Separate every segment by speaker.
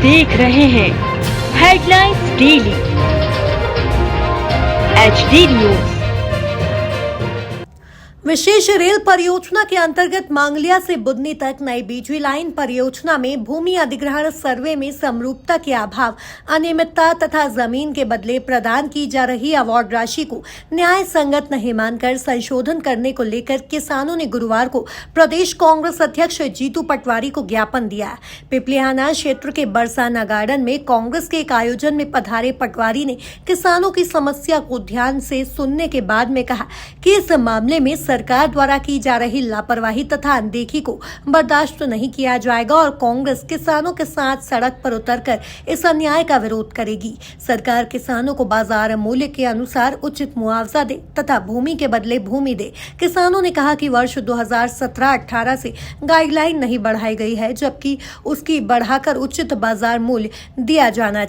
Speaker 1: देख रहे हैं हेडलाइंस डेली HD न्यूज।
Speaker 2: विशेष रेल परियोजना के अंतर्गत मांगलिया से बुदनी तक नई बीजी लाइन परियोजना में भूमि अधिग्रहण सर्वे में समरूपता के अभाव, अनियमितता तथा जमीन के बदले प्रदान की जा रही अवार्ड राशि को न्याय संगत नहीं मानकर संशोधन करने को लेकर किसानों ने गुरुवार को प्रदेश कांग्रेस अध्यक्ष जीतू पटवारी को ज्ञापन दिया। पिपलियाना क्षेत्र के बरसाना गार्डन में कांग्रेस के एक आयोजन में पधारे पटवारी ने किसानों की समस्या को ध्यान से सुनने के बाद में कहा कि इस मामले में सरकार द्वारा की जा रही लापरवाही तथा अनदेखी को बर्दाश्त नहीं किया जाएगा और कांग्रेस किसानों के साथ सड़क पर उतरकर इस अन्याय का विरोध करेगी। सरकार किसानों को बाजार मूल्य के अनुसार उचित मुआवजा दे तथा भूमि के बदले भूमि दे। किसानों ने कहा कि वर्ष 2017-18 से गाइडलाइन नहीं बढ़ाई गई है, जबकि उसकी बढ़ाकर उचित बाजार मूल्य दिया जाना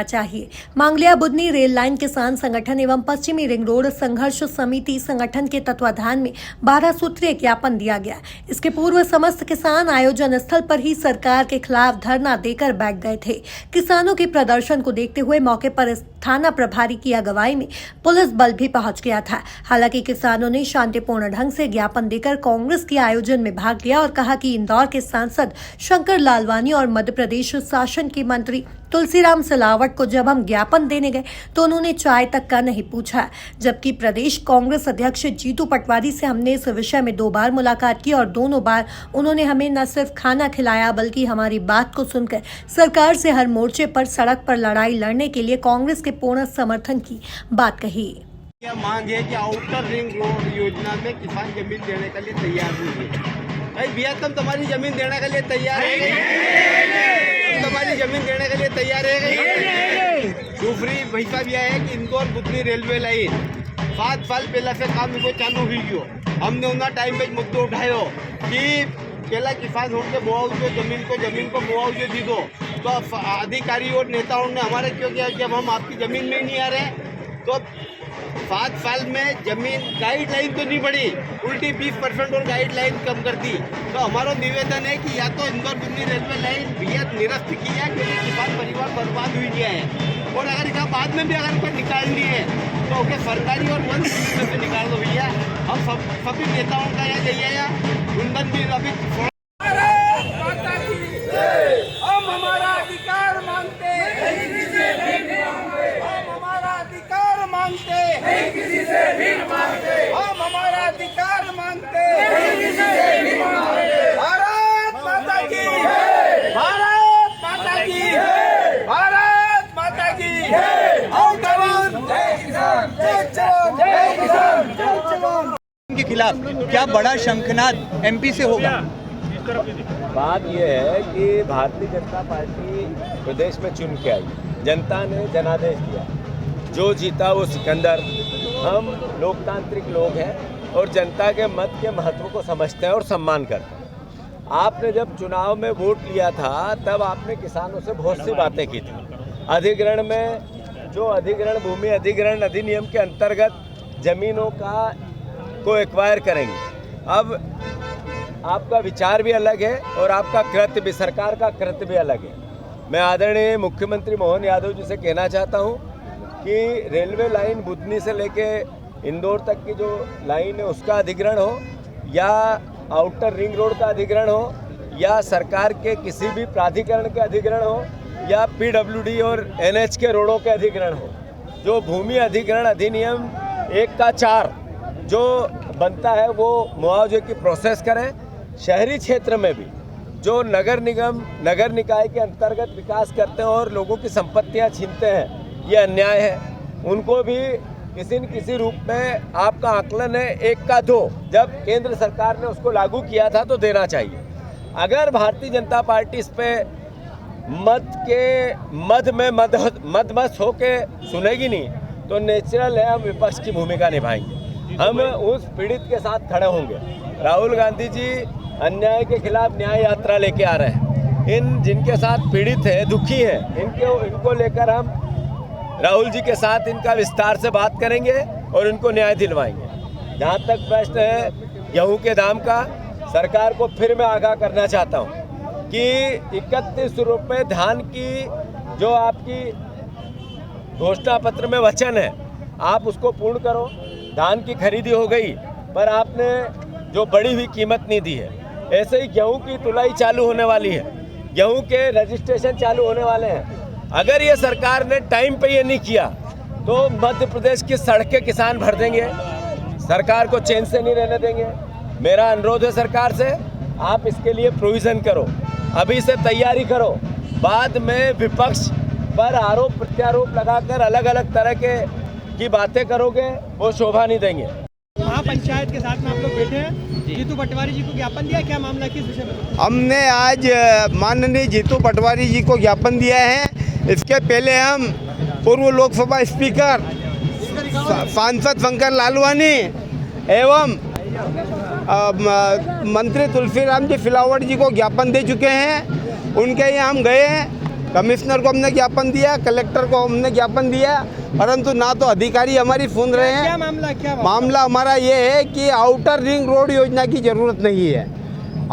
Speaker 2: चाहिए मांगलिया बुदनी रेल लाइन किसान संगठन एवं पश्चिमी रिंग रोड संघर्ष समिति संगठन के तत्वाधान में 12 सूत्रीय ज्ञापन दिया गया। इसके पूर्व समस्त किसान आयोजन स्थल पर ही सरकार के खिलाफ धरना देकर बैठ गए थे। किसानों के प्रदर्शन को देखते हुए मौके पर थाना प्रभारी की अगुवाई में पुलिस बल भी पहुंच गया था। हालांकि किसानों ने शांतिपूर्ण ढंग से ज्ञापन देकर कांग्रेस के आयोजन में भाग लिया और कहा कि इंदौर के सांसद शंकर लालवानी और मध्य प्रदेश शासन की मंत्री तुलसीराम सिलावट को जब हम ज्ञापन देने गए तो उन्होंने चाय तक का नहीं पूछा, जबकि प्रदेश कांग्रेस अध्यक्ष जीतू पटवारी से हमने इस विषय में 2 बार मुलाकात की और दोनों बार उन्होंने हमें न सिर्फ खाना खिलाया बल्कि हमारी बात को सुनकर सरकार से हर मोर्चे पर सड़क पर लड़ाई लड़ने के लिए कांग्रेस के पूर्ण समर्थन की बात कही।
Speaker 3: क्या मांग है कि आउटर रिंग रोड योजना में किसान जमीन देने के लिए तैयार नहीं है। भाई भैया तुम तुम्हारी जमीन देने के लिए तैयार है, तुम्हारी जमीन देने के लिए तैयार है। दूसरी पैसा भी है कि इंदौर बुदनी रेलवे लाइन 7 साल पहले से काम को चालू हुई हो। हमने उन्हें टाइम पे मुद्दे उठायो कि पहला किसान होने मुआवजे जमीन को मुआवजे दी दो, तो अधिकारी और नेताओं ने हमारे क्यों किया जब हम आपकी जमीन में नहीं आ रहे तो 7 साल में जमीन गाइडलाइन तो नहीं बढ़ी, उल्टी 20% और गाइडलाइन कम कर दी। तो हमारा निवेदन है कि या तो इंदौर बुदनी रेलवे लाइन बेहद निरस्त की है क्योंकि किसान परिवार बर्बाद हुई गया है, और अगर इसका बाद में भी अगर कोई निकालनी है तो उसे सरकारी और वन में से निकाल दो भैया। हम सभी नेताओं का यह चाहिए या कुंदन भी अभी
Speaker 4: हम हमारा अधिकार मांगते हम हमारा अधिकार मांगते हम हमारा अधिकार मांगते भारत माता की भारत माता की भारत माता की जय जवान जय किसान जय जवान जय किसान जय जवान
Speaker 5: के खिलाफ क्या बड़ा शंखनाद MP से होगा?
Speaker 6: बात यह है कि भारतीय जनता पार्टी प्रदेश में चुन के आई, जनता ने जनादेश दिया, जो जीता वो सिकंदर। हम लोकतांत्रिक लोग हैं और जनता के मत के महत्व को समझते हैं और सम्मान करते हैं। आपने जब चुनाव में वोट लिया था तब आपने किसानों से बहुत सी बातें की थी। अधिग्रहण में जो अधिग्रहण भूमि अधिग्रहण अधिनियम के अंतर्गत जमीनों को एक्वायर करेंगे, अब आपका विचार भी अलग है और आपका कृत्य भी, सरकार का कृत्य भी अलग है। मैं आदरणीय मुख्यमंत्री मोहन यादव जी से कहना चाहता हूं कि रेलवे लाइन बुदनी से लेके इंदौर तक की जो लाइन है उसका अधिग्रहण हो या आउटर रिंग रोड का अधिग्रहण हो या सरकार के किसी भी प्राधिकरण के अधिग्रहण हो या PWD और NH के रोडों के अधिग्रहण हो, जो भूमि अधिग्रहण अधिनियम 1/4 जो बनता है वो मुआवजे की प्रोसेस करें। शहरी क्षेत्र में भी जो नगर निगम नगर निकाय के अंतर्गत विकास करते हैं और लोगों की संपत्तियां छीनते हैं, ये अन्याय है। उनको भी किसी न किसी रूप में आपका आकलन है 1/2 जब केंद्र सरकार ने उसको लागू किया था तो देना चाहिए। अगर भारतीय जनता पार्टी इस पे मदमस्त होके सुनेगी नहीं तो नेचुरल है हम विपक्ष की भूमिका निभाएंगे, हम उस पीड़ित के साथ खड़े होंगे। राहुल गांधी जी अन्याय के खिलाफ न्याय यात्रा लेके आ रहे हैं। जिनके साथ पीड़ित है, दुखी है, इनको लेकर हम राहुल जी के साथ इनका विस्तार से बात करेंगे और इनको न्याय दिलवाएंगे। जहाँ तक प्रश्न है गेहूं के दाम का, सरकार को फिर मैं आगाह करना चाहता हूँ कि 31 रुपये धान की जो आपकी घोषणा पत्र में वचन है, आप उसको पूर्ण करो। धान की खरीदी हो गई, पर आपने जो बढ़ी हुई कीमत नहीं दी है। ऐसे ही गेहूं की तुलाई चालू होने वाली है, गेहूं के रजिस्ट्रेशन चालू होने वाले हैं। अगर ये सरकार ने टाइम पे ये नहीं किया तो मध्य प्रदेश की सड़कें किसान भर देंगे, सरकार को चैन से नहीं रहने देंगे। मेरा अनुरोध है सरकार से, आप इसके लिए प्रोविज़न करो, अभी से तैयारी करो। बाद में विपक्ष पर आरोप प्रत्यारोप लगाकर अलग अलग तरह की बातें करोगे, वो शोभा नहीं देंगे।
Speaker 7: महापंचायत के साथ में आप लोग बैठे हैं, जीतू पटवारी जी को ज्ञापन दिया, क्या मामला किस विषय में?
Speaker 3: हमने आज माननीय जीतू पटवारी जी को ज्ञापन दिया है। इसके पहले हम पूर्व लोकसभा स्पीकर सांसद शंकर लालवानी एवं मंत्री तुलसीराम जी सिलावट जी को ज्ञापन दे चुके हैं। उनके यहाँ हम गए, कमिश्नर को हमने ज्ञापन दिया, कलेक्टर को हमने ज्ञापन दिया, परंतु ना तो अधिकारी हमारी सुन रहे हैं।
Speaker 7: क्या
Speaker 3: मामला हमारा ये है कि आउटर रिंग रोड योजना की ज़रूरत नहीं है।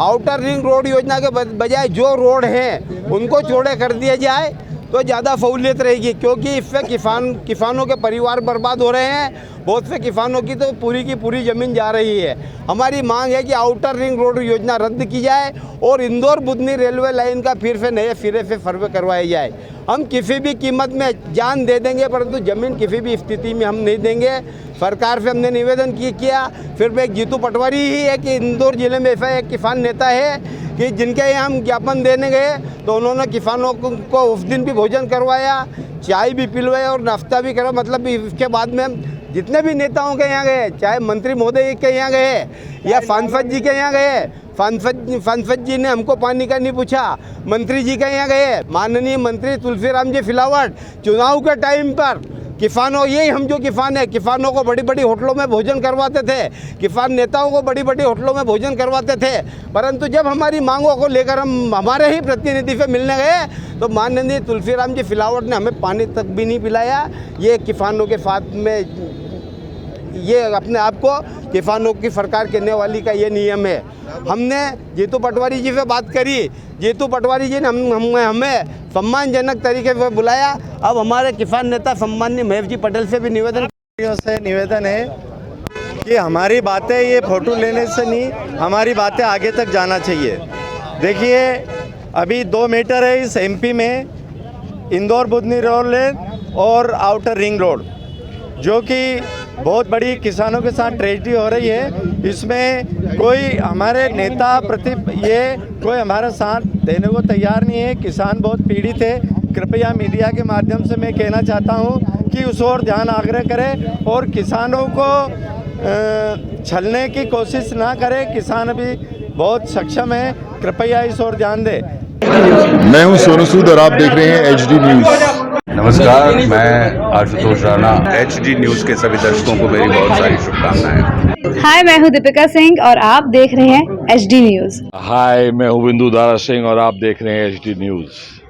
Speaker 3: आउटर रिंग रोड योजना के बजाय जो रोड हैं उनको चौड़े कर दिया जाए तो ज़्यादा सहूलियत रहेगी, क्योंकि इससे किसानों के परिवार बर्बाद हो रहे हैं। बहुत से किसानों की तो पूरी की पूरी ज़मीन जा रही है। हमारी मांग है कि आउटर रिंग रोड योजना रद्द की जाए और इंदौर बुधनी रेलवे लाइन का फिर से नए सिरे से सर्वे करवाया जाए। हम किसी भी कीमत में जान दे देंगे, परंतु ज़मीन किसी भी स्थिति में हम नहीं देंगे। सरकार से हमने निवेदन किया। फिर एक जीतू पटवारी ही है कि इंदौर जिले में ऐसा एक किसान नेता है कि जिनके यहाँ हम ज्ञापन देने गए तो उन्होंने किसानों को उस दिन भी भोजन करवाया, चाय भी पिलवाया और नाश्ता भी करा। मतलब इसके बाद में हम जितने भी नेताओं के यहाँ गए, चाहे मंत्री महोदय के यहाँ गए या सांसद जी के यहाँ गए, सांसद जी ने हमको पानी का नहीं पूछा। मंत्री जी के यहाँ गए, माननीय मंत्री तुलसीराम जी सिलावट चुनाव के टाइम पर किसानों, यही हम जो किसान है, किसानों को बड़ी बड़ी होटलों में भोजन करवाते थे, किसान नेताओं को बड़ी बड़ी होटलों में भोजन करवाते थे, परंतु जब हमारी मांगों को लेकर हम हमारे ही प्रतिनिधि से मिलने गए तो माननीय तुलसीराम जी सिलावट ने हमें पानी तक भी नहीं पिलाया। ये किसानों के साथ में ये अपने आप को किसानों की सरकार कहने वाली का ये नियम है। हमने जीतू पटवारी जी से बात करी, जीतू पटवारी जी ने हमें सम्मानजनक तरीके से बुलाया। अब हमारे किसान नेता सम्माननीय महेश जी पटेल से भी निवेदन है कि हमारी बातें ये फोटो लेने से नहीं, हमारी बातें आगे तक जाना चाहिए। देखिए, अभी 2 मीटर है इस एमपी में इंदौर बुधनी रोड और आउटर रिंग रोड, जो कि बहुत बड़ी किसानों के साथ ट्रेजेडी हो रही है। इसमें कोई हमारे नेता कोई हमारा साथ देने को तैयार नहीं है। किसान बहुत पीड़ित है। कृपया मीडिया के माध्यम से मैं कहना चाहता हूं कि उस ओर ध्यान आग्रह करें और किसानों को छलने की कोशिश ना करें। किसान अभी बहुत सक्षम है, कृपया इस ओर ध्यान दें।
Speaker 8: मैं हूं सोनू सूद और आप देख रहे हैं HD न्यूज़।
Speaker 9: नमस्कार, मैं आशुतोष राणा। HD न्यूज़ के सभी दर्शकों को मेरी बहुत सारी शुभकामनाएं।
Speaker 10: हाय, मैं हूं दीपिका सिंह और आप देख रहे हैं HD न्यूज़।
Speaker 9: हाय, मैं हूं बिंदु दारा सिंह और आप देख रहे हैं HD न्यूज़।